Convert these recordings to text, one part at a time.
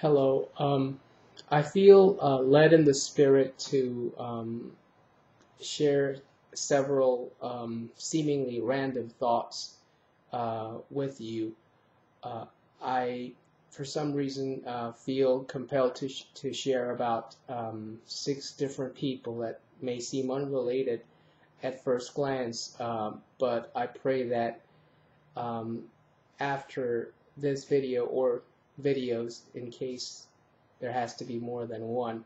Hello. I feel led in the spirit to share several seemingly random thoughts with you. Uh, I, for some reason, feel compelled to share about 6 different people that may seem unrelated at first glance, but I pray that um, after this video or videos, in case there has to be more than one,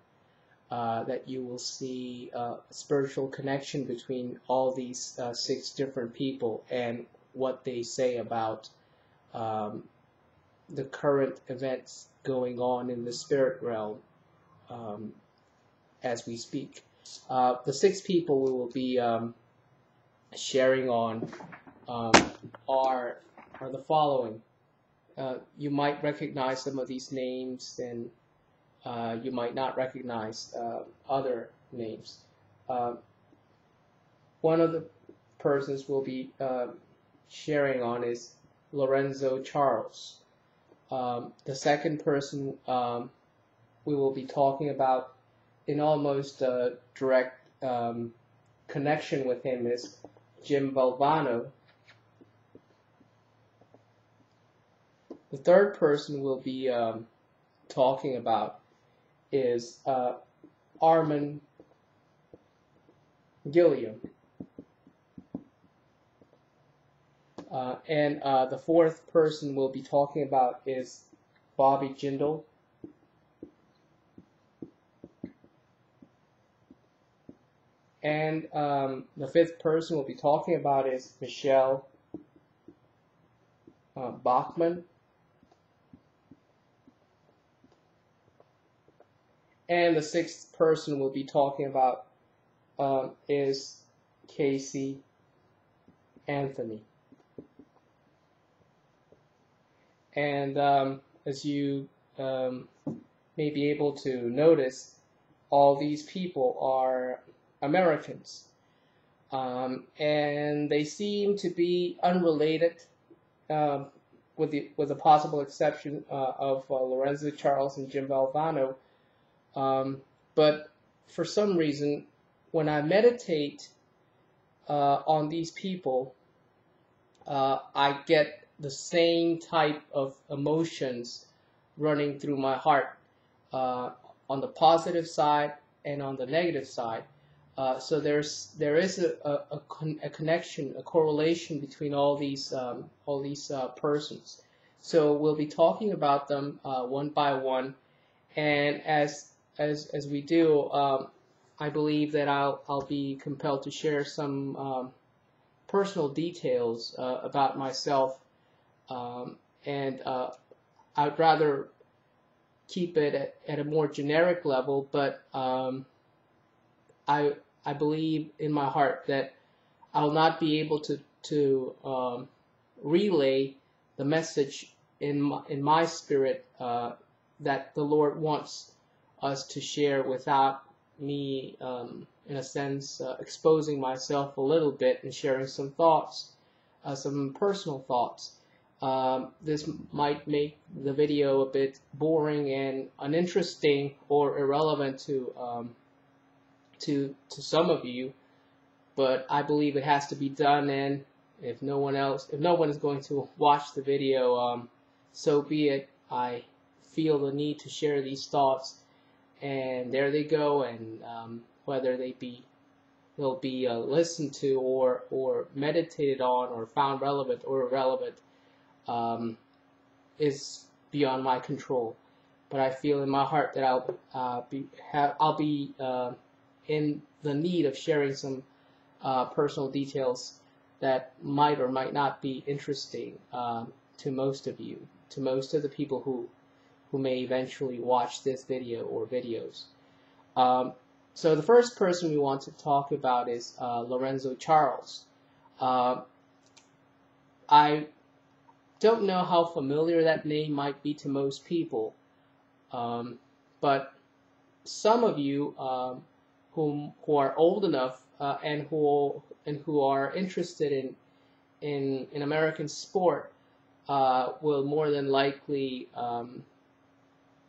that you will see a spiritual connection between all these 6 different people and what they say about um, the current events going on in the spirit realm um, as we speak. The 6 people we will be sharing on um, are the following. You might recognize some of these names, and you might not recognize other names. One of the persons we'll be sharing on is Lorenzo Charles. The second person we will be talking about in almost direct connection with him is Valvano. The third person we'll be talking about is Armen Gilliam. And the fourth person we'll be talking about is Jindal. And the fifth person we'll be talking about is Michele Bachmann. And the sixth person we'll be talking about is Casey Anthony. And as you may be able to notice, all these people are Americans. And they seem to be unrelated, with the possible exception of Lorenzo Charles and Valvano. But for some reason, when I meditate on these people, I get the same type of emotions running through my heart on the positive side and on the negative side. So there is a connection, a correlation between all these persons. So we'll be talking about them one by one, and as we do, I believe that I'll be compelled to share some personal details about myself, and I'd rather keep it at a more generic level, but I believe in my heart that I'll not be able to relay the message in my spirit that the Lord wants us to share without me, in a sense, exposing myself a little bit and sharing some thoughts, some personal thoughts. This might make the video a bit boring and uninteresting or irrelevant to some of you, but I believe it has to be done, and if no one is going to watch the video, so be it. I feel the need to share these thoughts, and there they go, and whether they'll be listened to or meditated on or found relevant or irrelevant is beyond my control. But I feel in my heart that I'll be in the need of sharing some personal details that might or might not be interesting to most of you, to most of the people who may eventually watch this video or videos. So the first person we want to talk about is Lorenzo Charles. I don't know how familiar that name might be to most people, but some of you who are old enough and who are interested in American sport will more than likely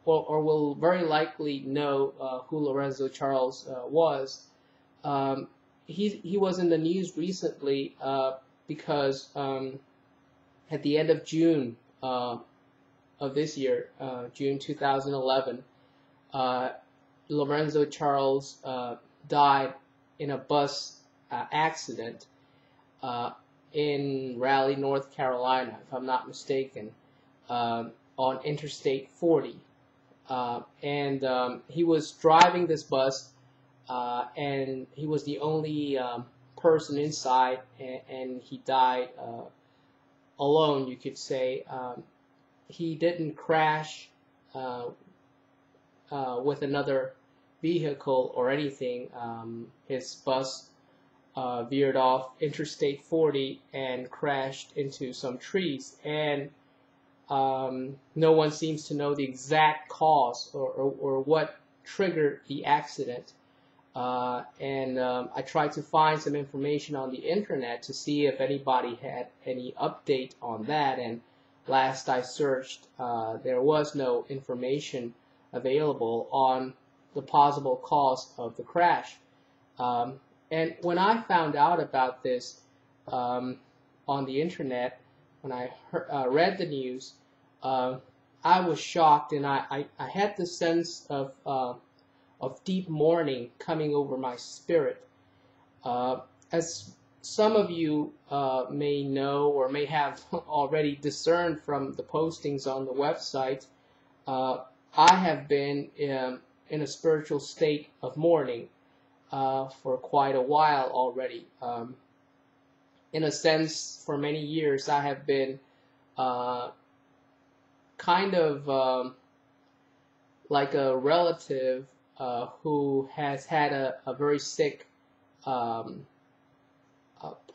or will very likely know who Lorenzo Charles was. Um, he was in the news recently because at the end of June of this year, June 2011, Lorenzo Charles died in a bus accident in Raleigh, North Carolina, if I'm not mistaken, on Interstate 40. He was driving this bus, and he was the only person inside, and he died alone, you could say. He didn't crash with another vehicle or anything. His bus veered off Interstate 40 and crashed into some trees, and no one seems to know the exact cause or what triggered the accident. I tried to find some information on the internet to see if anybody had any update on that, and last I searched, there was no information available on the possible cause of the crash. And when I found out about this on the internet, when I read the news, I was shocked, and I had the sense of deep mourning coming over my spirit. As some of you may know or may have already discerned from the postings on the website, I have been in a spiritual state of mourning for quite a while already. In a sense, for many years, I have been kind of like a relative who has had a very sick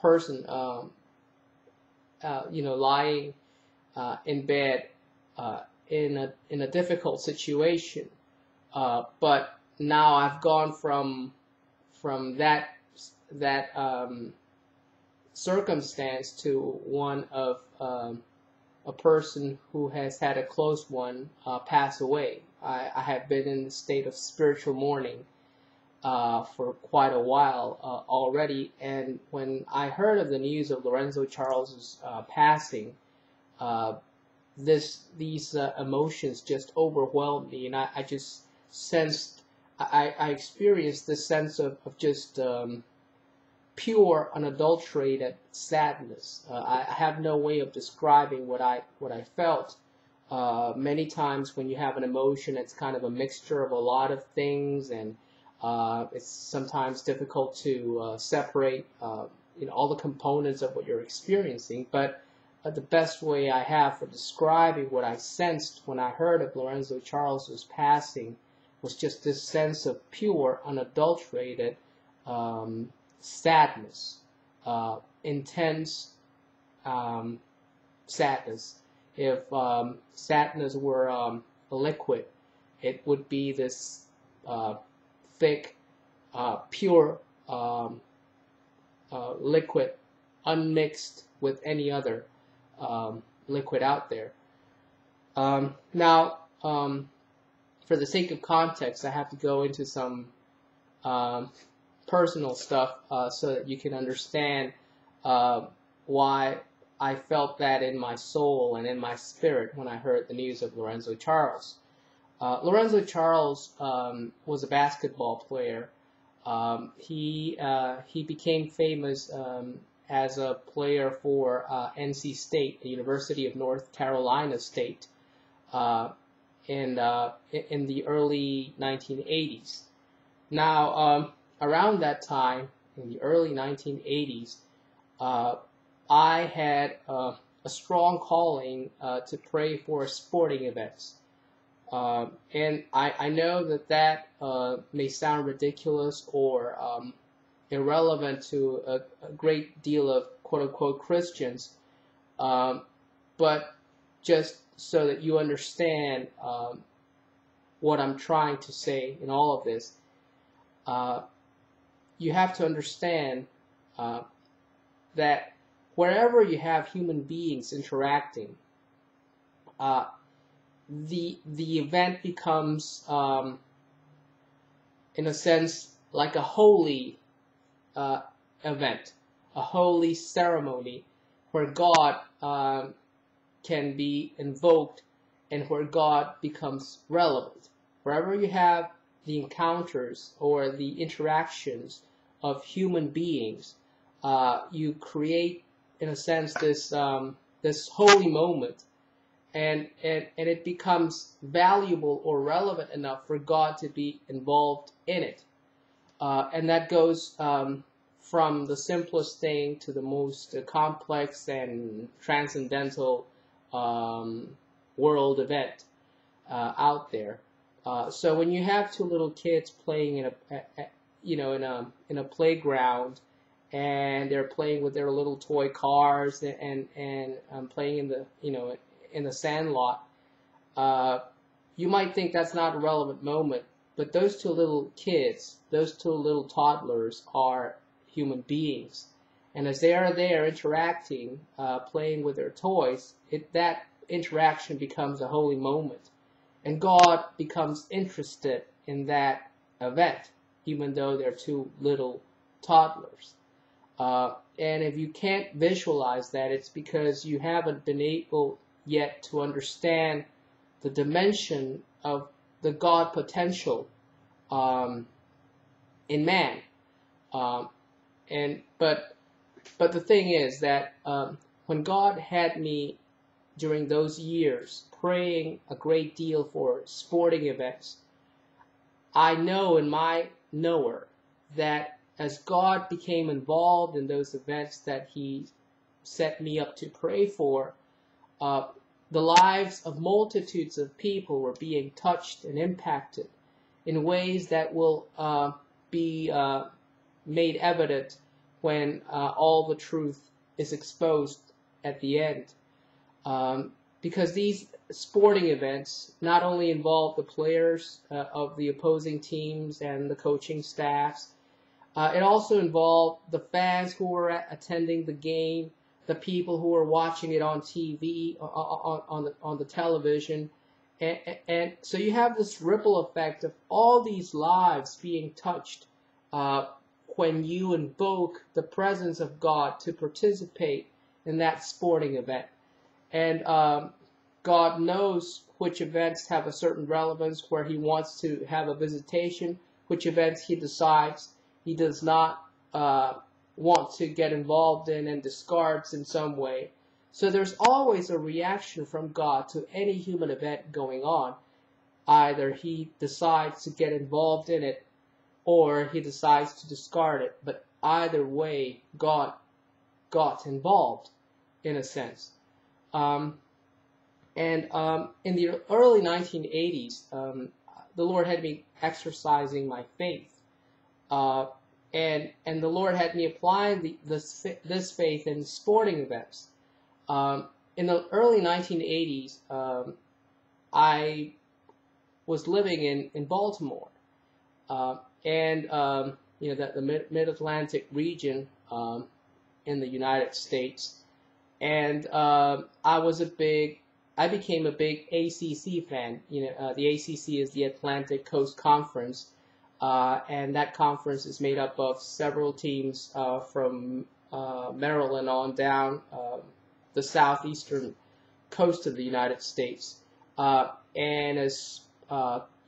person, lying in bed in a difficult situation. But now I've gone from that circumstance to one of a person who has had a close one pass away. I have been in the state of spiritual mourning for quite a while already, and when I heard of the news of Lorenzo Charles's passing, these emotions just overwhelmed me, and I just sensed, I experienced this sense of just pure, unadulterated sadness. I have no way of describing what I felt. Many times when you have an emotion, it's kind of a mixture of a lot of things, and it's sometimes difficult to separate all the components of what you're experiencing. But the best way I have for describing what I sensed when I heard of Lorenzo Charles's passing was just this sense of pure, unadulterated sadness, intense sadness. If sadness were a liquid, it would be this thick, pure liquid, unmixed with any other liquid out there. Now, for the sake of context, I have to go into some personal stuff so that you can understand why I felt that in my soul and in my spirit when I heard the news of Lorenzo Charles. Lorenzo Charles was a basketball player. He became famous as a player for NC State, the University of North Carolina State, in the early 1980s. Now, around that time, in the early 1980s, I had a strong calling to pray for sporting events. And I know that may sound ridiculous or irrelevant to a great deal of quote-unquote Christians, but just so that you understand what I'm trying to say in all of this, you have to understand that wherever you have human beings interacting, the event becomes, in a sense, like a holy event, a holy ceremony where God can be invoked and where God becomes relevant. Wherever you have the encounters or the interactions of human beings, you create, in a sense, this holy moment, and it becomes valuable or relevant enough for God to be involved in it. And that goes from the simplest thing to the most complex and transcendental world event out there. So when you have two little kids playing in a playground, and they're playing with their little toy cars and playing in the in the sandlot, you might think that's not a relevant moment, but those two little kids, those two little toddlers, are human beings, and as they are there interacting, playing with their toys, that interaction becomes a holy moment, and God becomes interested in that event, even though they're two little toddlers. And if you can't visualize that, it's because you haven't been able yet to understand the dimension of the God potential in man. But the thing is that when God had me during those years praying a great deal for sporting events, I know in my knower that as God became involved in those events that He set me up to pray for, the lives of multitudes of people were being touched and impacted in ways that will be made evident when all the truth is exposed at the end. Because these sporting events not only involve the players of the opposing teams and the coaching staffs, it also involved the fans who were attending the game, the people who were watching it on TV, on the television, and so you have this ripple effect of all these lives being touched when you invoke the presence of God to participate in that sporting event. And God knows which events have a certain relevance where He wants to have a visitation, which events He decides He does not want to get involved in and discards in some way. So there's always a reaction from God to any human event going on. Either He decides to get involved in it or He decides to discard it. But either way, God got involved in a sense. In the early 1980s, the Lord had me exercising my faith. And the Lord had me applying this faith in sporting events. In the early 1980s, I was living in Baltimore, and the Mid-Atlantic region in the United States, and I became a big ACC fan. The ACC is the Atlantic Coast Conference. And that conference is made up of several teams from Maryland on down the southeastern coast of the United States. And as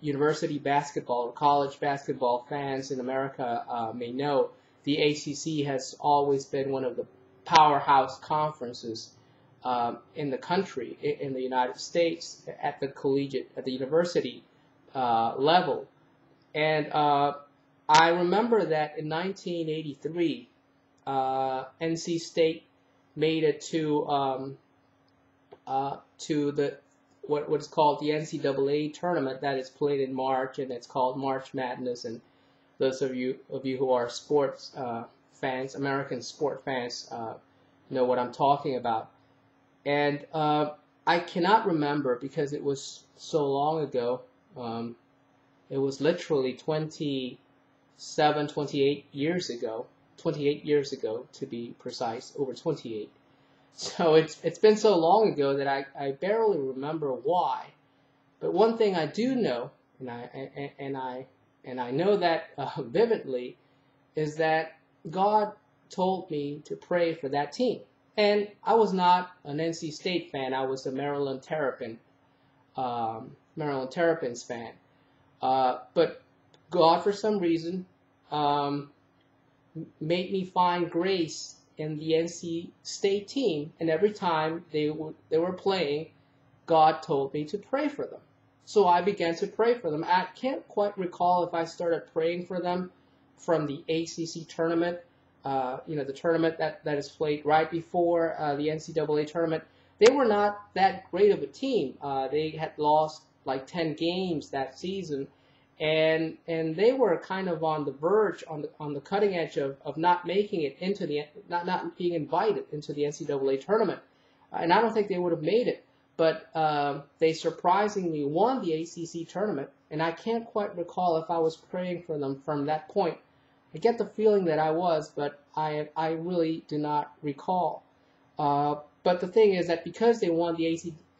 university basketball or college basketball fans in America may know, the ACC has always been one of the powerhouse conferences in the country, in the United States, at the university level. And I remember that in 1983, NC State made it to the what is called the NCAA tournament that is played in March, and it's called March Madness. And those of you who are sports fans, American sport fans, know what I'm talking about. And I cannot remember because it was so long ago. It was literally 28 years ago, 28 years ago to be precise, over 28. So it's been so long ago that I barely remember why. But one thing I do know, and I know that vividly, is that God told me to pray for that team. And I was not an NC State fan. I was a Maryland Terrapins fan. But God, for some reason, made me find grace in the NC State team, and every time they were playing, God told me to pray for them. So I began to pray for them. I can't quite recall if I started praying for them from the ACC tournament, the tournament that is played right before the NCAA tournament. They were not that great of a team. They had lost like 10 games that season, and they were kind of on the verge, on the cutting edge of not making it into not being invited into the NCAA tournament. And I don't think they would have made it. But they surprisingly won the ACC tournament, and I can't quite recall if I was praying for them from that point. I get the feeling that I was, but I really do not recall. But the thing is that because they won the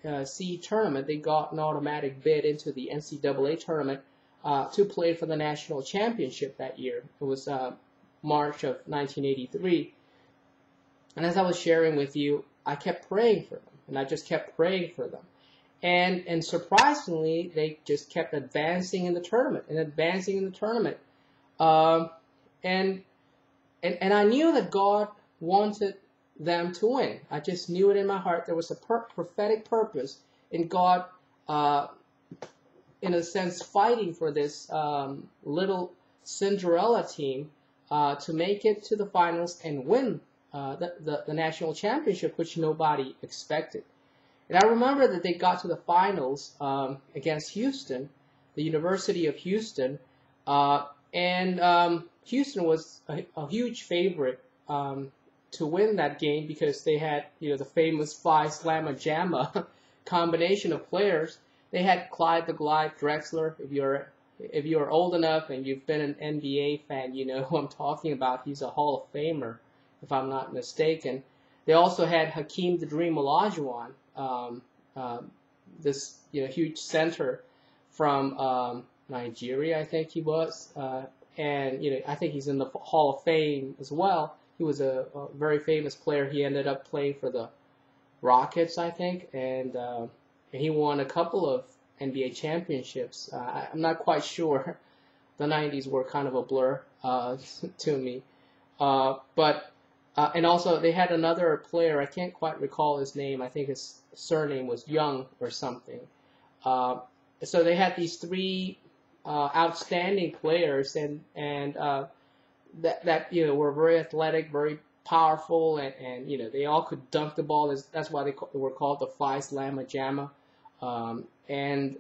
ACC tournament, they got an automatic bid into the NCAA tournament to play for the national championship that year. It was March of 1983. And as I was sharing with you, I kept praying for them. And I just kept praying for them. And surprisingly, they just kept advancing in the tournament and advancing in the tournament. And I knew that God wanted them to win. I just knew it in my heart. There was a prophetic purpose in God, in a sense, fighting for this little Cinderella team to make it to the finals and win the national championship, which nobody expected. And I remember that they got to the finals against Houston, the University of Houston, and Houston was a huge favorite to win that game because they had, the famous Phi Slamma Jamma combination of players. They had Clyde the Glide Drexler. If you're old enough and you've been an NBA fan, you know who I'm talking about. He's a Hall of Famer, if I'm not mistaken. They also had Hakeem the Dream Olajuwon, this huge center from Nigeria, I think he was, and I think he's in the Hall of Fame as well. He was a very famous player. He ended up playing for the Rockets, I think, and he won a couple of NBA championships. I'm not quite sure. The 90s were kind of a blur to me, and also they had another player. I can't quite recall his name. I think his surname was Young or something. So they had these three outstanding players, and that were very athletic, very powerful, and they all could dunk the ball. That's why they were called the Phi Slamma Jamma, and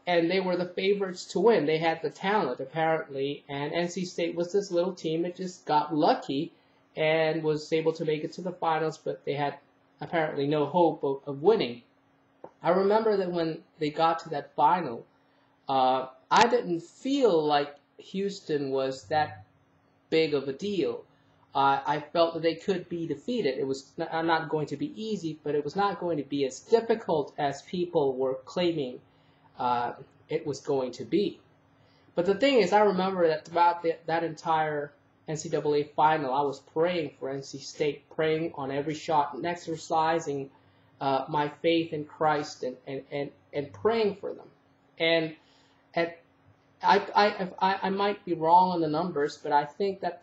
they were the favorites to win. They had the talent apparently, and NC State was this little team that just got lucky and was able to make it to the finals, but they had apparently no hope of winning. I remember that when they got to that final, I didn't feel like Houston was that big of a deal. I felt that they could be defeated. It was not going to be easy, but it was not going to be as difficult as people were claiming it was going to be. But the thing is, I remember that throughout that entire NCAA final, I was praying for NC State, praying on every shot and exercising my faith in Christ and praying for them. And I might be wrong on the numbers, but I think that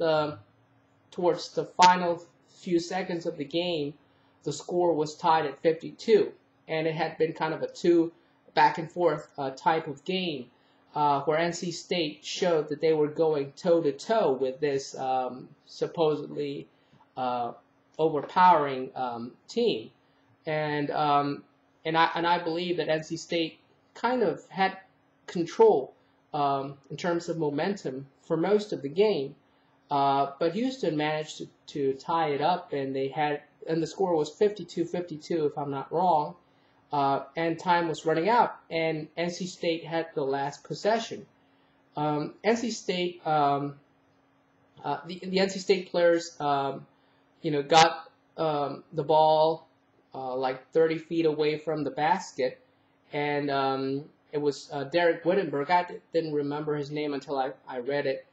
towards the final few seconds of the game, the score was tied at 52, and it had been kind of a two back and forth type of game, where NC State showed that they were going toe-to-toe with this supposedly overpowering team, and I believe that NC State kind of had control in terms of momentum for most of the game, but Houston managed to tie it up, and the score was 52-52 if I'm not wrong. And time was running out, and NC State had the last possession. NC State, the NC State players, got the ball like 30 feet away from the basket, and it was Derek Wittenberg. I didn't remember his name until I read it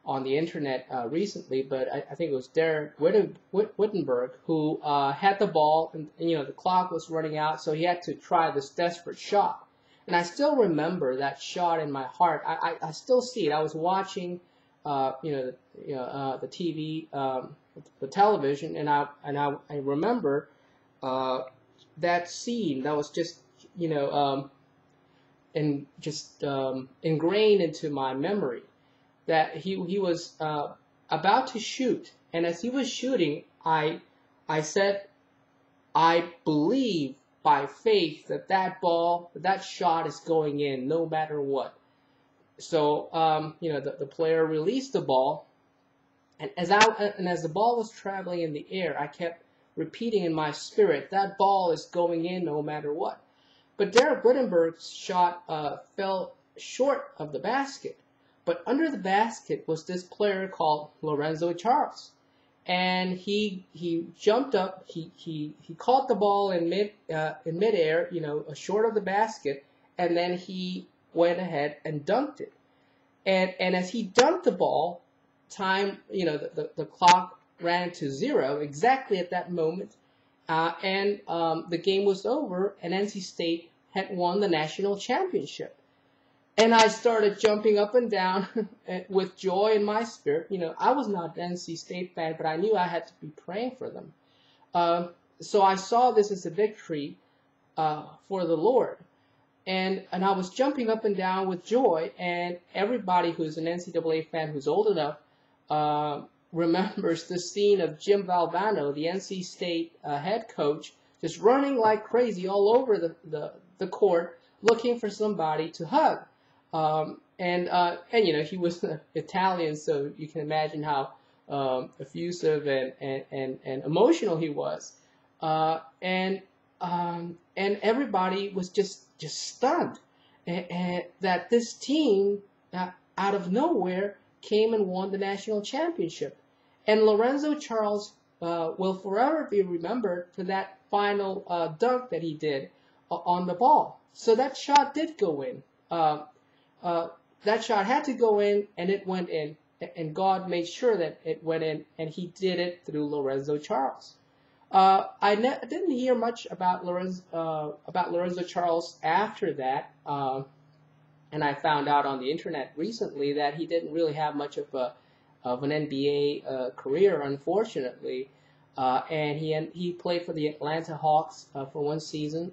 on the internet recently, but I think it was Derek Wittenberg who had the ball, and the clock was running out, so he had to try this desperate shot. And I still remember that shot in my heart. I still see it. I was watching, the TV, the television, and I remember that scene that was just ingrained into my memory. That he was about to shoot, and as he was shooting, I said, I believe by faith that shot is going in no matter what. So the player released the ball, and as the ball was traveling in the air, I kept repeating in my spirit, that ball is going in no matter what. But Derek Wittenberg's shot fell short of the basket. But under the basket was this player called Lorenzo Charles, and he jumped up. He caught the ball in midair, short of the basket, and then he went ahead and dunked it. And as he dunked the ball, time, the clock ran to 0 exactly at that moment, and the game was over, and NC State had won the national championship. And I started jumping up and down with joy in my spirit. I was not an NC State fan, but I knew I had to be praying for them. So I saw this as a victory for the Lord. And I was jumping up and down with joy. And everybody who's an NCAA fan who's old enough remembers the scene of Jim Valvano, the NC State head coach, just running like crazy all over the court looking for somebody to hug. He was Italian, so you can imagine how effusive and emotional he was, and everybody was just stunned that this team out of nowhere came and won the national championship. And Lorenzo Charles will forever be remembered for that final dunk that he did on the ball. So that shot did go in. That shot had to go in, and it went in, and God made sure that it went in, and He did it through Lorenzo Charles. I didn't hear much about Lorenzo Charles after that, and I found out on the internet recently that he didn't really have much of an NBA career, unfortunately, and he played for the Atlanta Hawks for one season,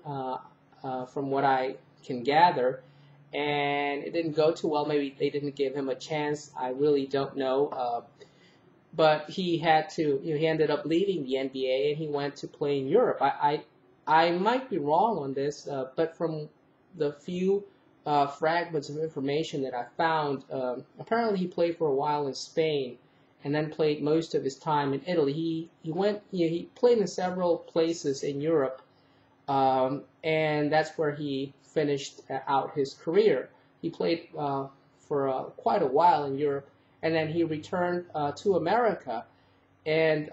from what I can gather. And it didn't go too well. Maybe they didn't give him a chance. I really don't know. But he had to. He ended up leaving the NBA, and he went to play in Europe. I might be wrong on this, but from the few fragments of information that I found, apparently he played for a while in Spain, and then played most of his time in Italy. He played in several places in Europe, and that's where he finished out his career. He played for quite a while in Europe, and then he returned to America, and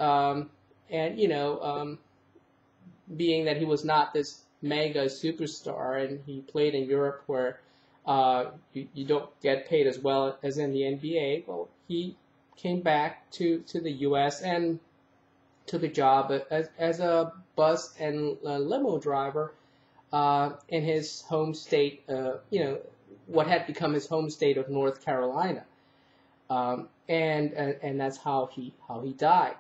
being that he was not this mega superstar, and he played in Europe where you don't get paid as well as in the NBA. Well, he came back to the U.S. and took a job as a bus and limo driver in his home state, what had become his home state of North Carolina, and that's how he died.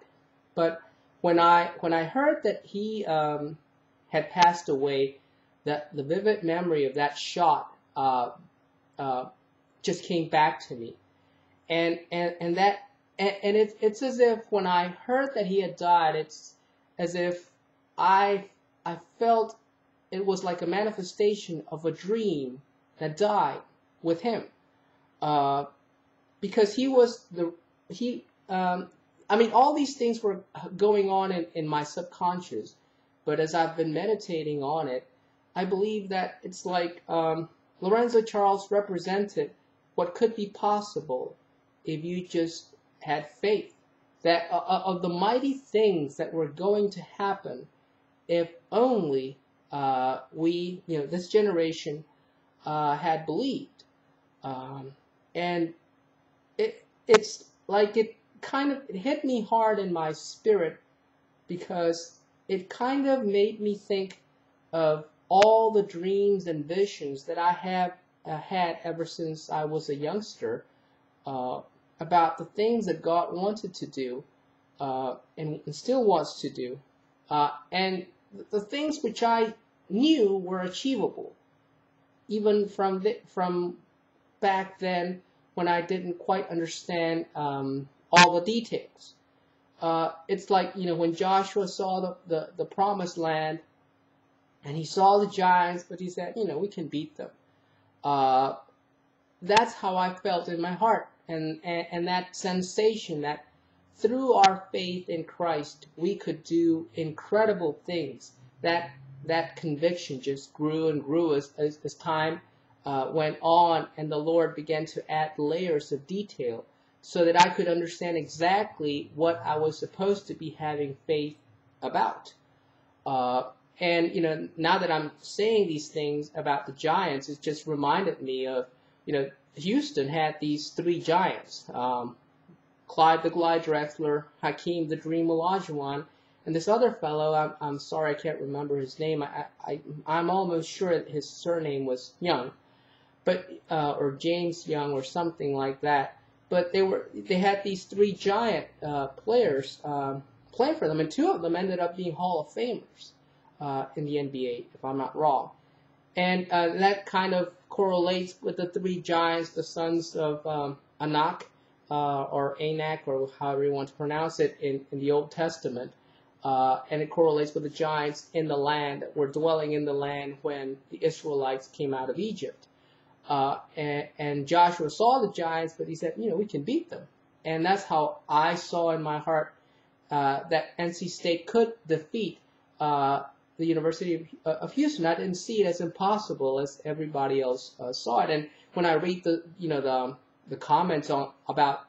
But when I heard that he had passed away, that the vivid memory of that shot just came back to me, and it's as if when I heard that he had died, it's as if I felt it was like a manifestation of a dream that died with him, because he was all these things were going on in my subconscious, but as I've been meditating on it, I believe that it's like Lorenzo Charles represented what could be possible if you just had faith, that of the mighty things that were going to happen if only this generation had believed. And it's like it kind of it hit me hard in my spirit, because it kind of made me think of all the dreams and visions that I have had ever since I was a youngster, uh, about the things that God wanted to do, and still wants to do, and the things which I knew were achievable, even from back then, when I didn't quite understand all the details. It's like, when Joshua saw the promised land, and he saw the giants, but he said, we can beat them. Uh, that's how I felt in my heart, and that sensation that through our faith in Christ we could do incredible things. That conviction just grew and grew as time went on, and the Lord began to add layers of detail, so that I could understand exactly what I was supposed to be having faith about. And now that I'm saying these things about the giants, it just reminded me of, Houston had these three giants: Clyde the Glide Drexler, Hakeem the Dream Olajuwon, and this other fellow. I'm sorry, I can't remember his name. I'm almost sure that his surname was Young, but or James Young or something like that. But they had these three giant players playing for them, and two of them ended up being Hall of Famers in the NBA, if I'm not wrong. And that kind of correlates with the three giants, the sons of Anak, or Anak, or however you want to pronounce it, in the Old Testament. And it correlates with the giants in the land that were dwelling in the land when the Israelites came out of Egypt. And Joshua saw the giants, but he said, we can beat them. And that's how I saw in my heart that NC State could defeat the University of Houston. I didn't see it as impossible as everybody else saw it. And when I read the comments about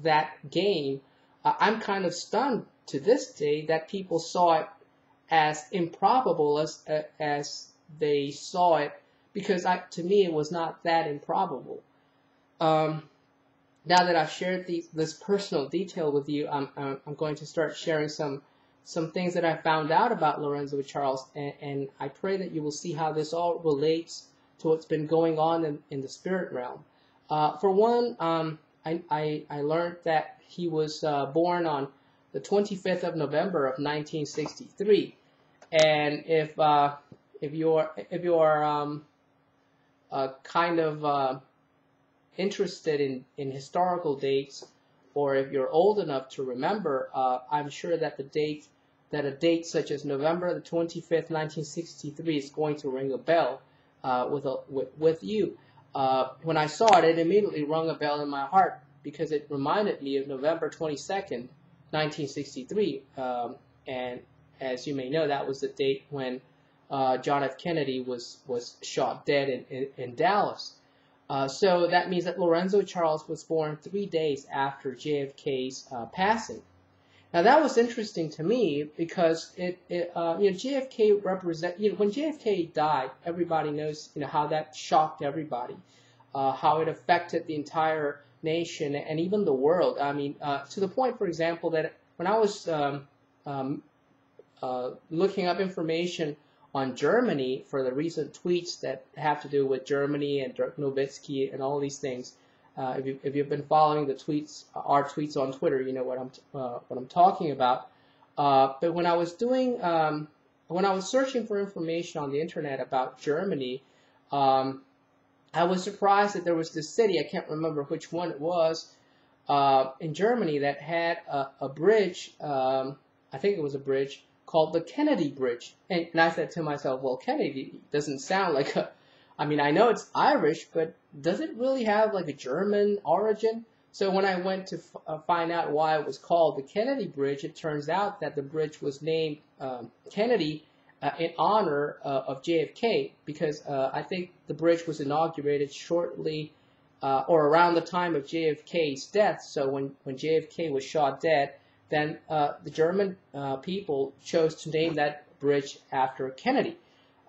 that game, I'm kind of stunned to this day that people saw it as improbable as they saw it, because to me it was not that improbable. Now that I've shared this personal detail with you, I'm going to start sharing some things that I found out about Lorenzo Charles, and I pray that you will see how this all relates to what's been going on in the spirit realm. For one, I learned that he was born on the 25th of November of 1963, and if you're kind of interested in historical dates, or if you're old enough to remember, I'm sure that a date such as November the 25th, 1963 is going to ring a bell with you. When I saw it, it immediately rung a bell in my heart, because it reminded me of November 22nd, 1963. And as you may know, that was the date when John F. Kennedy was shot dead in Dallas. So that means that Lorenzo Charles was born 3 days after JFK's passing. Now that was interesting to me, because JFK when JFK died, everybody knows how that shocked everybody, how it affected the entire nation and even the world. I mean, to the point, for example, that when I was looking up information on Germany for the recent tweets that have to do with Germany and Dirk Nowitzki and all these things. If you've been following our tweets on Twitter, you know what I'm talking about. But when I was searching for information on the internet about Germany, I was surprised that there was this city, I can't remember which one it was, in Germany, that had a bridge. I think it was a bridge called the Kennedy Bridge. And I said to myself, well, Kennedy doesn't sound like I mean, I know it's Irish, but does it really have like a German origin? So when I went to find out why it was called the Kennedy Bridge, it turns out that the bridge was named Kennedy in honor of JFK, because I think the bridge was inaugurated shortly or around the time of JFK's death. So when JFK was shot dead, then the German people chose to name that bridge after Kennedy.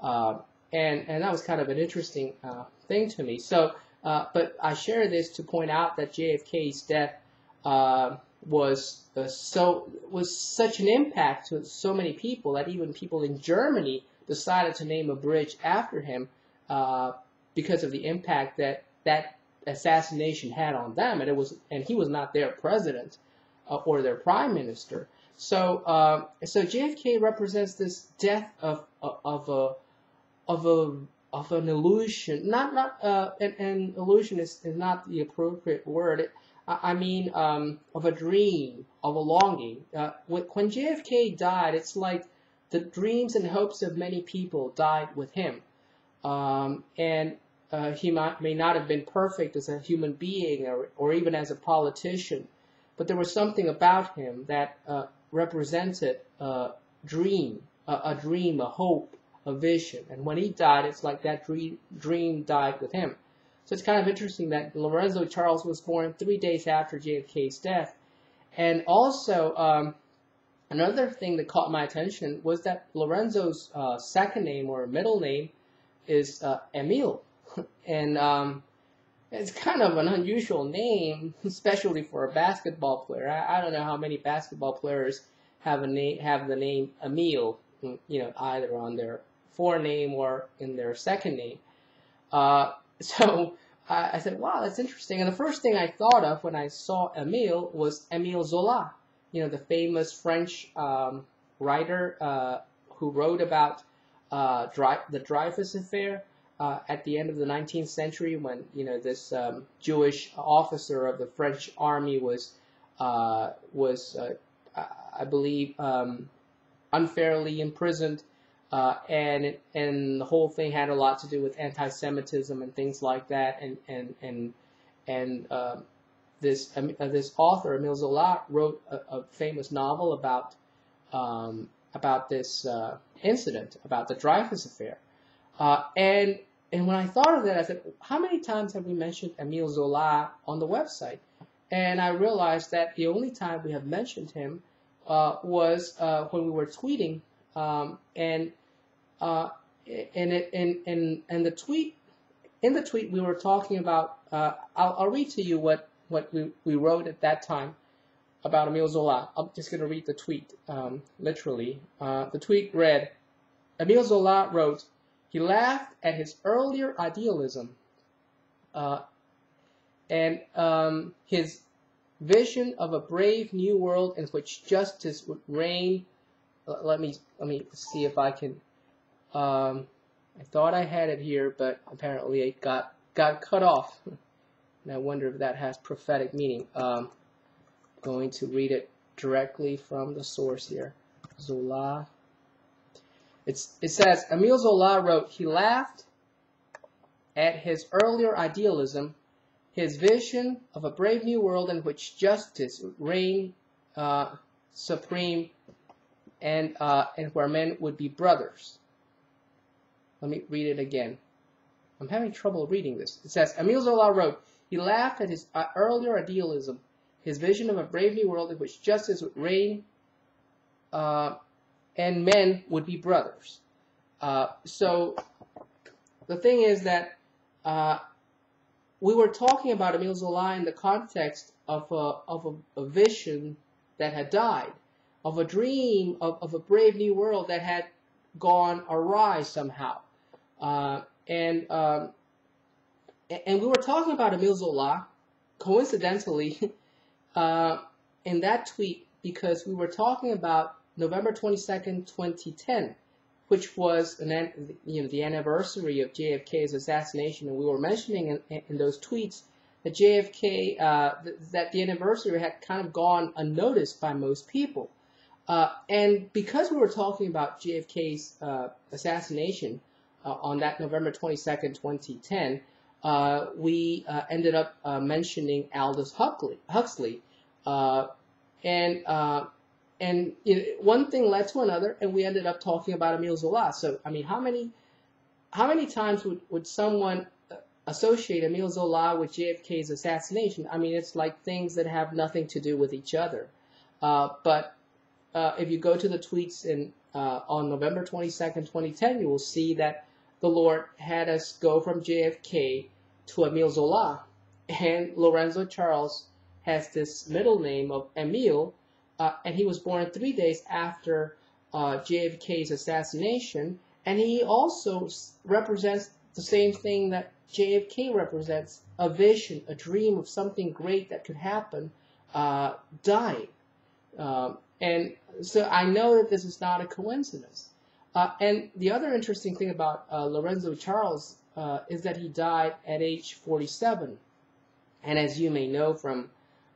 And that was kind of an interesting thing to me. So, but I share this to point out that JFK's death was such an impact to so many people that even people in Germany decided to name a bridge after him because of the impact that assassination had on them, and he was not their president or their prime minister. So so JFK represents this death of an illusion. An illusion is not the appropriate word. I mean of a dream, of a longing. When JFK died, it's like the dreams and hopes of many people died with him. And he may not have been perfect as a human being or even as a politician, but there was something about him that represented a dream, a hope, a vision. And when he died, it's like that dream died with him. So it's kind of interesting that Lorenzo Charles was born 3 days after JFK's death. And also, another thing that caught my attention was that Lorenzo's second name or middle name is Emil. And it's kind of an unusual name, especially for a basketball player. I don't know how many basketball players have the name Emil, either on their forename or in their second name. So I said, wow, that's interesting. And the first thing I thought of when I saw Emile was Émile Zola, the famous French writer who wrote about the Dreyfus Affair at the end of the 19th century, when this Jewish officer of the French army was I believe, unfairly imprisoned. And the whole thing had a lot to do with anti-Semitism and things like that. And this author, Émile Zola, wrote a famous novel about this incident, about the Dreyfus Affair. And when I thought of that, I said, how many times have we mentioned Émile Zola on the website? And I realized that the only time we have mentioned him was when we were tweeting, and the tweet, in the tweet we were talking about. I'll read to you what we wrote at that time about Émile Zola. I'm just going to read the tweet literally. The tweet read, Émile Zola wrote, he laughed at his earlier idealism and his vision of a brave new world in which justice would reign. Let me see if I can. I thought I had it here, but apparently it got cut off. And I wonder if that has prophetic meaning. Going to read it directly from the source here. Zola. It says, Émile Zola wrote, he laughed at his earlier idealism, his vision of a brave new world in which justice would reign supreme, and where men would be brothers. Let me read it again. I'm having trouble reading this. It says, Émile Zola wrote, he laughed at his earlier idealism, his vision of a brave new world in which justice would reign, and men would be brothers. So the thing is that we were talking about Émile Zola in the context of a vision that had died, of a dream of a brave new world that had gone awry somehow. And we were talking about Émile Zola, coincidentally, in that tweet, because we were talking about November 22nd, 2010, which was the anniversary of JFK's assassination, and we were mentioning in those tweets that JFK, that the anniversary had kind of gone unnoticed by most people. And because we were talking about JFK's assassination on that November 22nd, 2010, we ended up mentioning Aldous Huxley. And one thing led to another, and we ended up talking about Émile Zola. So, I mean, how many times would someone associate Émile Zola with JFK's assassination? I mean, it's like things that have nothing to do with each other. But if you go to the tweets on November 22nd, 2010, you will see that the Lord had us go from JFK to Emile Zola. And Lorenzo Charles has this middle name of Emile, and he was born 3 days after JFK's assassination, and he also represents the same thing that JFK represents, a vision, a dream of something great that could happen, dying. And so I know that this is not a coincidence. And the other interesting thing about Lorenzo Charles is that he died at age 47. And as you may know from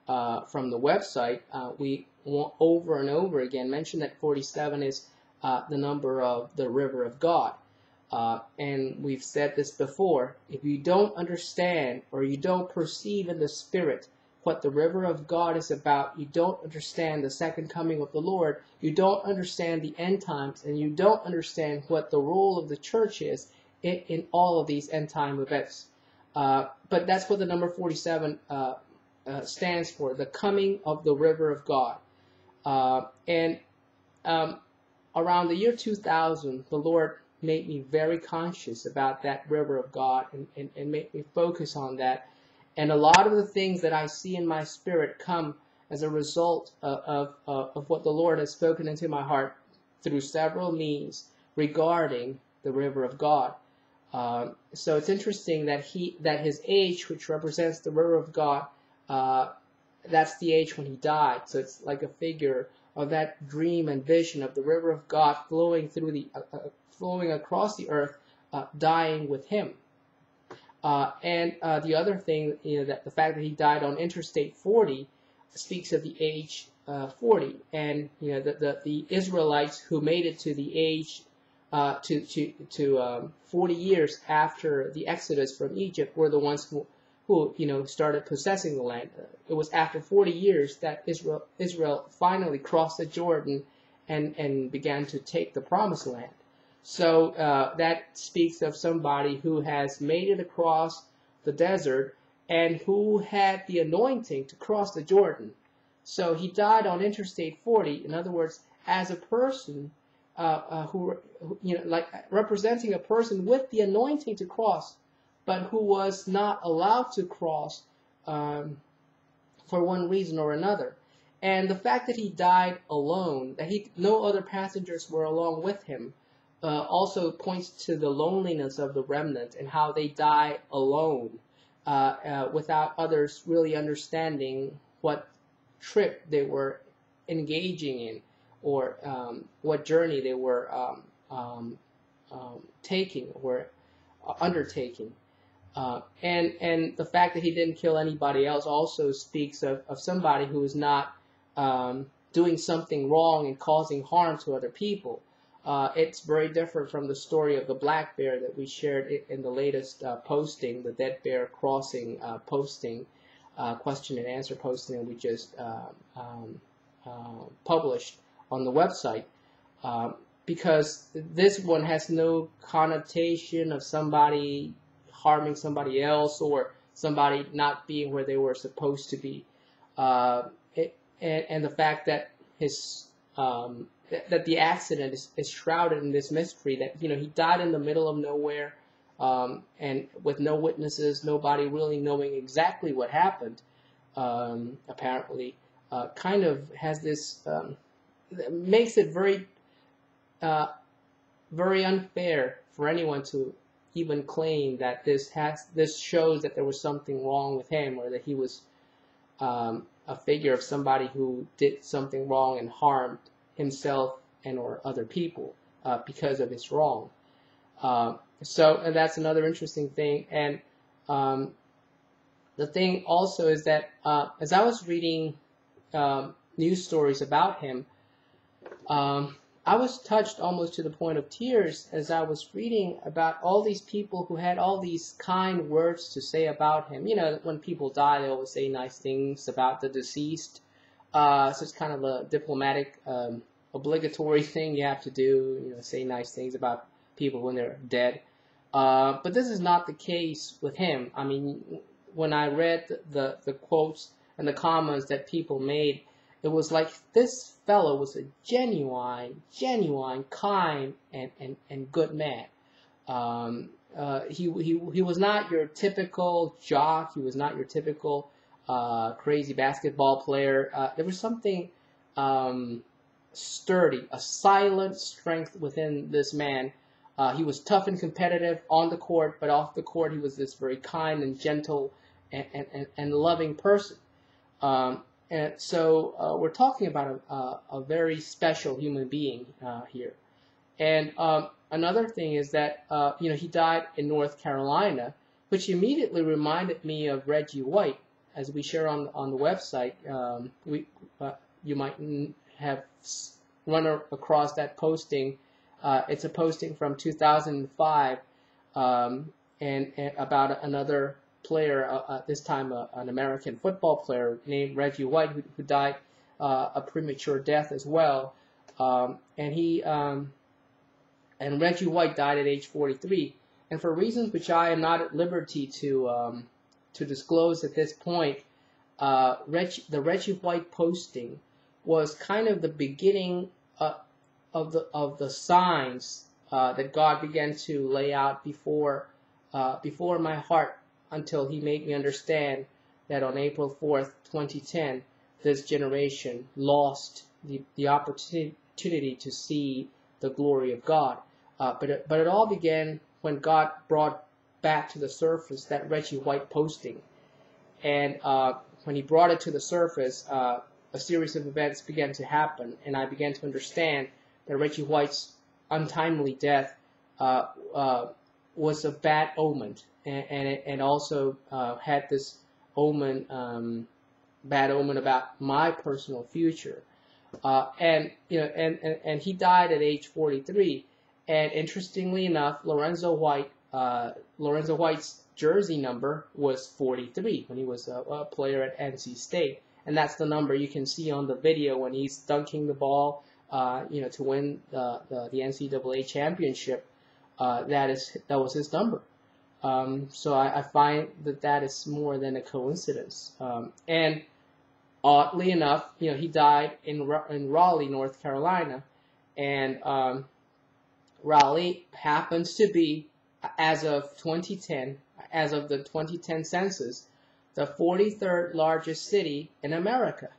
the website, we over and over again mention that 47 is the number of the river of God. And we've said this before. If you don't understand or you don't perceive in the Spirit what the river of God is about, you don't understand the second coming of the Lord, you don't understand the end times, and you don't understand what the role of the church is in all of these end time events. But that's what the number 47 stands for, the coming of the river of God. And around the year 2000, the Lord made me very conscious about that river of God and made me focus on that. And a lot of the things that I see in my spirit come as a result of what the Lord has spoken into my heart through several means regarding the river of God. So it's interesting that his age, which represents the river of God, that's the age when he died. So it's like a figure of that dream and vision of the river of God flowing through flowing across the earth, dying with him. And the other thing, that the fact that he died on Interstate 40 speaks of the age 40, and the Israelites who made it to the age to 40 years after the Exodus from Egypt were the ones who started possessing the land. It was after 40 years that Israel finally crossed the Jordan and began to take the Promised Land. So that speaks of somebody who has made it across the desert and who had the anointing to cross the Jordan. So he died on Interstate 40. In other words, as a person who like representing a person with the anointing to cross, but who was not allowed to cross for one reason or another. And the fact that he died alone, that no other passengers were along with him, also points to the loneliness of the remnant and how they die alone without others really understanding what trip they were engaging in or what journey they were taking or undertaking. And the fact that he didn't kill anybody else also speaks of somebody who is not doing something wrong and causing harm to other people. It's very different from the story of the black bear that we shared in the latest posting, the dead bear crossing posting, question and answer posting that we just published on the website. Because this one has no connotation of somebody harming somebody else or somebody not being where they were supposed to be. And the fact that that the accident is shrouded in this mystery, that he died in the middle of nowhere, and with no witnesses, nobody really knowing exactly what happened, apparently, kind of has this, makes it very very unfair for anyone to even claim that this shows that there was something wrong with him, or that he was a figure of somebody who did something wrong and harmed himself and or other people because of his wrong. And that's another interesting thing. And the thing also is that as I was reading news stories about him, I was touched almost to the point of tears as I was reading about all these people who had all these kind words to say about him. When people die, they always say nice things about the deceased. So it's kind of a diplomatic, obligatory thing you have to do, say nice things about people when they're dead. But this is not the case with him. I mean, when I read the quotes and the comments that people made, it was like this fellow was a genuine, kind and good man. He was not your typical jock. He was not your typical crazy basketball player. There was something sturdy, a silent strength within this man. He was tough and competitive on the court, but off the court he was this very kind and gentle and loving person. And so we're talking about a very special human being here. And another thing is that he died in North Carolina, which immediately reminded me of Reggie White, as we share on the website. You might have run across that posting. It's a posting from 2005, and about another player, this time an American football player named Reggie White, who died a premature death as well. And Reggie White died at age 43, and for reasons which I am not at liberty to disclose at this point, the Reggie White posting was kind of the beginning of the signs that God began to lay out before my heart, until He made me understand that on April 4th, 2010, this generation lost the opportunity to see the glory of God. But it all began when God brought back to the surface that Reggie White posting. And when He brought it to the surface, a series of events began to happen, and I began to understand that Reggie White's untimely death was a bad omen, and also had this bad omen about my personal future. And he died at age 43. And interestingly enough, Lorenzo White's jersey number was 43 when he was a player at NC State, and that's the number you can see on the video when he's dunking the ball, to win the NCAA championship. That was his number. So I find that is more than a coincidence. And oddly enough, he died in Raleigh, North Carolina, and Raleigh happens to be, as of the 2010 census, the 43rd largest city in America.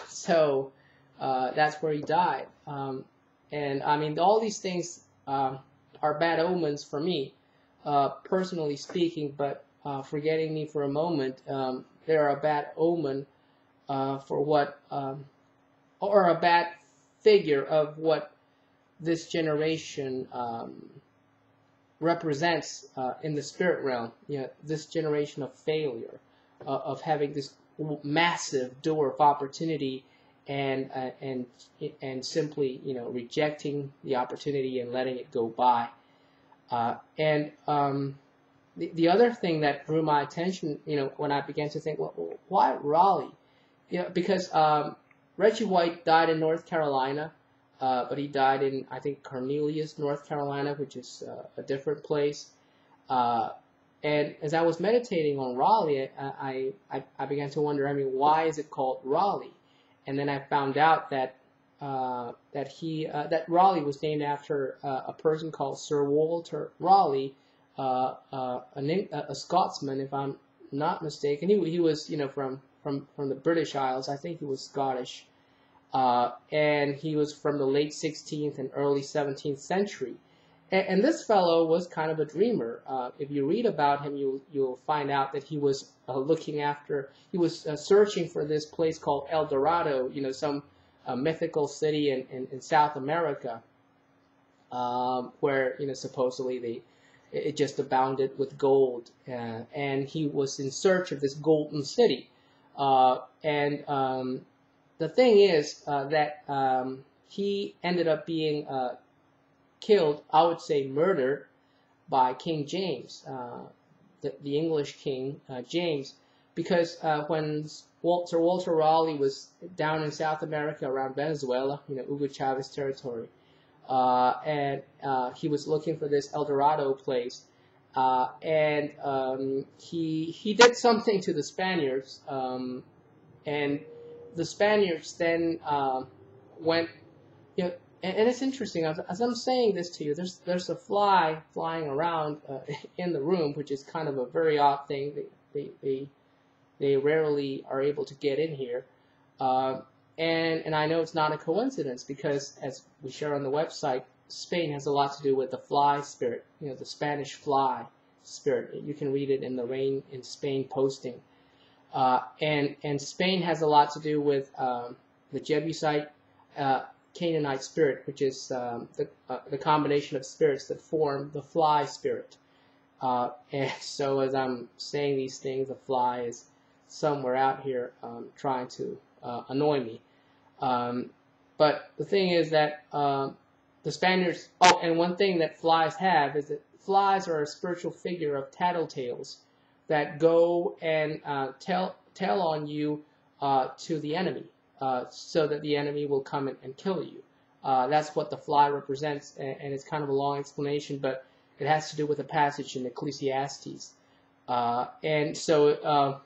So that's where he died. And I mean, all these things are bad omens for me, personally speaking, but forgetting me for a moment, they're a bad omen for what, or a bad figure of what this generation represents in the spirit realm. This generation of failure, of having this massive door of opportunity and simply rejecting the opportunity and letting it go by. And the other thing that drew my attention, when I began to think, well, why Raleigh? Because Reggie White died in North Carolina. But he died in, I think, Cornelius, North Carolina, which is a different place. And as I was meditating on Raleigh, I began to wonder, why is it called Raleigh? And then I found out that that Raleigh was named after a person called Sir Walter Raleigh, a Scotsman, if I'm not mistaken. He was from the British Isles. I think he was Scottish. And he was from the late 16th and early 17th century. And this fellow was kind of a dreamer. If you read about him, you'll find out that he was searching for this place called El Dorado, some mythical city in South America, where supposedly it just abounded with gold, and he was in search of this golden city. The thing is that he ended up being killed, I would say murdered, by King James, the English King James, because when Sir Walter Raleigh was down in South America around Venezuela, Hugo Chavez territory, and he was looking for this El Dorado place, and he did something to the Spaniards, and the Spaniards then went, you know, and it's interesting, as I'm saying this to you, there's a fly flying around in the room, which is kind of a very odd thing. They rarely are able to get in here. And I know it's not a coincidence, because as we share on the website, Spain has a lot to do with the fly spirit, you know, the Spanish fly spirit. You can read it in the Rain in Spain posting. And Spain has a lot to do with the Jebusite Canaanite spirit, which is the combination of spirits that form the fly spirit. And so as I'm saying these things, the fly is somewhere out here trying to annoy me. But the thing is that the Spaniards, oh, and one thing that flies have is that flies are a spiritual figure of tattletales that go and tell on you to the enemy, so that the enemy will come and kill you. That's what the fly represents, and it's kind of a long explanation, but it has to do with a passage in Ecclesiastes. And so,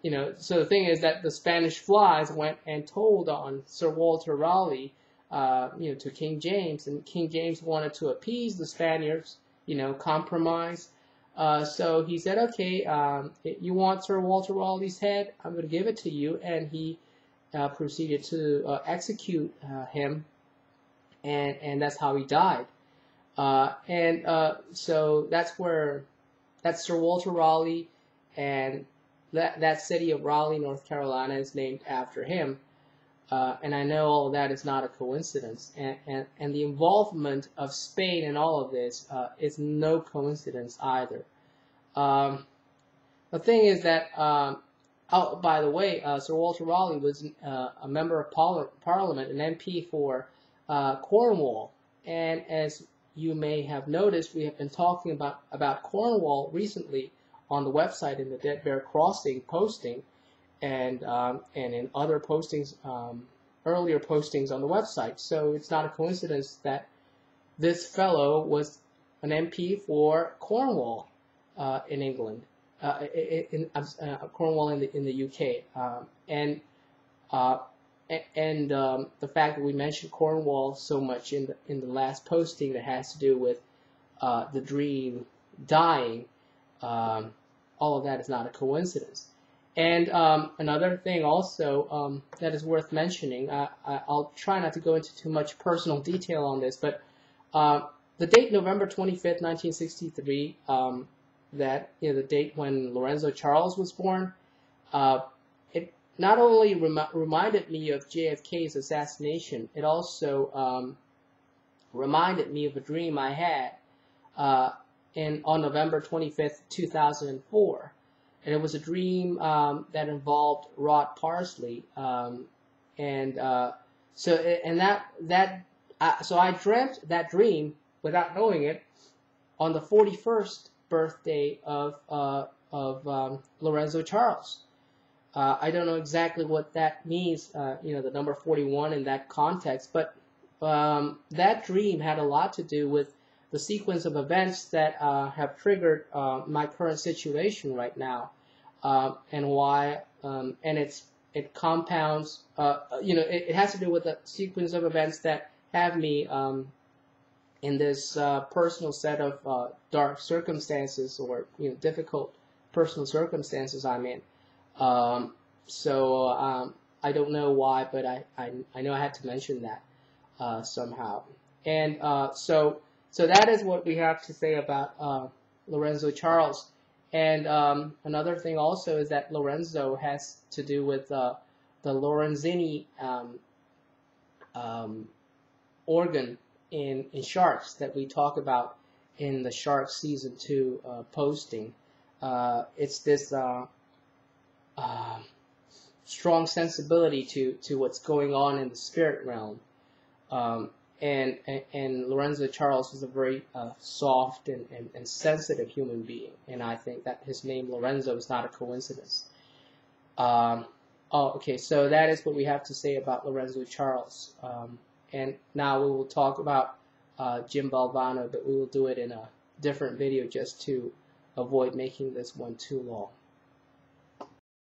you know, so the thing is that the Spanish flies went and told on Sir Walter Raleigh, you know, to King James, and King James wanted to appease the Spaniards, you know, compromise. So he said, okay, you want Sir Walter Raleigh's head? I'm going to give it to you. And he proceeded to execute him, and that's how he died. So that's Sir Walter Raleigh, and that city of Raleigh, North Carolina, is named after him. And I know all of that is not a coincidence. And the involvement of Spain in all of this is no coincidence either. The thing is that, oh, by the way, Sir Walter Raleigh was a member of Parliament, an MP for Cornwall. And as you may have noticed, we have been talking about Cornwall recently on the website in the Dead Bear Crossing posting, and in other postings, earlier postings on the website. So it's not a coincidence that this fellow was an MP for Cornwall in England, Cornwall in the UK, and the fact that we mentioned Cornwall so much in the last posting that has to do with the dream dying, all of that is not a coincidence. And another thing also that is worth mentioning, I'll try not to go into too much personal detail on this, but the date November 25th, 1963, that, you know, the date when Lorenzo Charles was born, it not only reminded me of JFK's assassination, it also reminded me of a dream I had on November 25th, 2004. And it was a dream that involved Rod Parsley, so I dreamt that dream without knowing it on the 41st birthday of Lorenzo Charles. I don't know exactly what that means, you know, the number 41 in that context, but that dream had a lot to do with the sequence of events that have triggered my current situation right now, and why, and it compounds, you know, it has to do with the sequence of events that have me in this personal set of dark circumstances, or, you know, difficult personal circumstances I'm in. I don't know why, but I know I had to mention that somehow. And so that is what we have to say about Lorenzo Charles. And another thing also is that Lorenzo has to do with the Lorenzini organ in sharks that we talk about in the Sharks Season 2 posting. It's this strong sensibility to what's going on in the spirit realm. And Lorenzo Charles was a very soft and sensitive human being, and I think that his name Lorenzo is not a coincidence. Okay, so that is what we have to say about Lorenzo Charles. And now we will talk about Jim Valvano, but we will do it in a different video just to avoid making this one too long.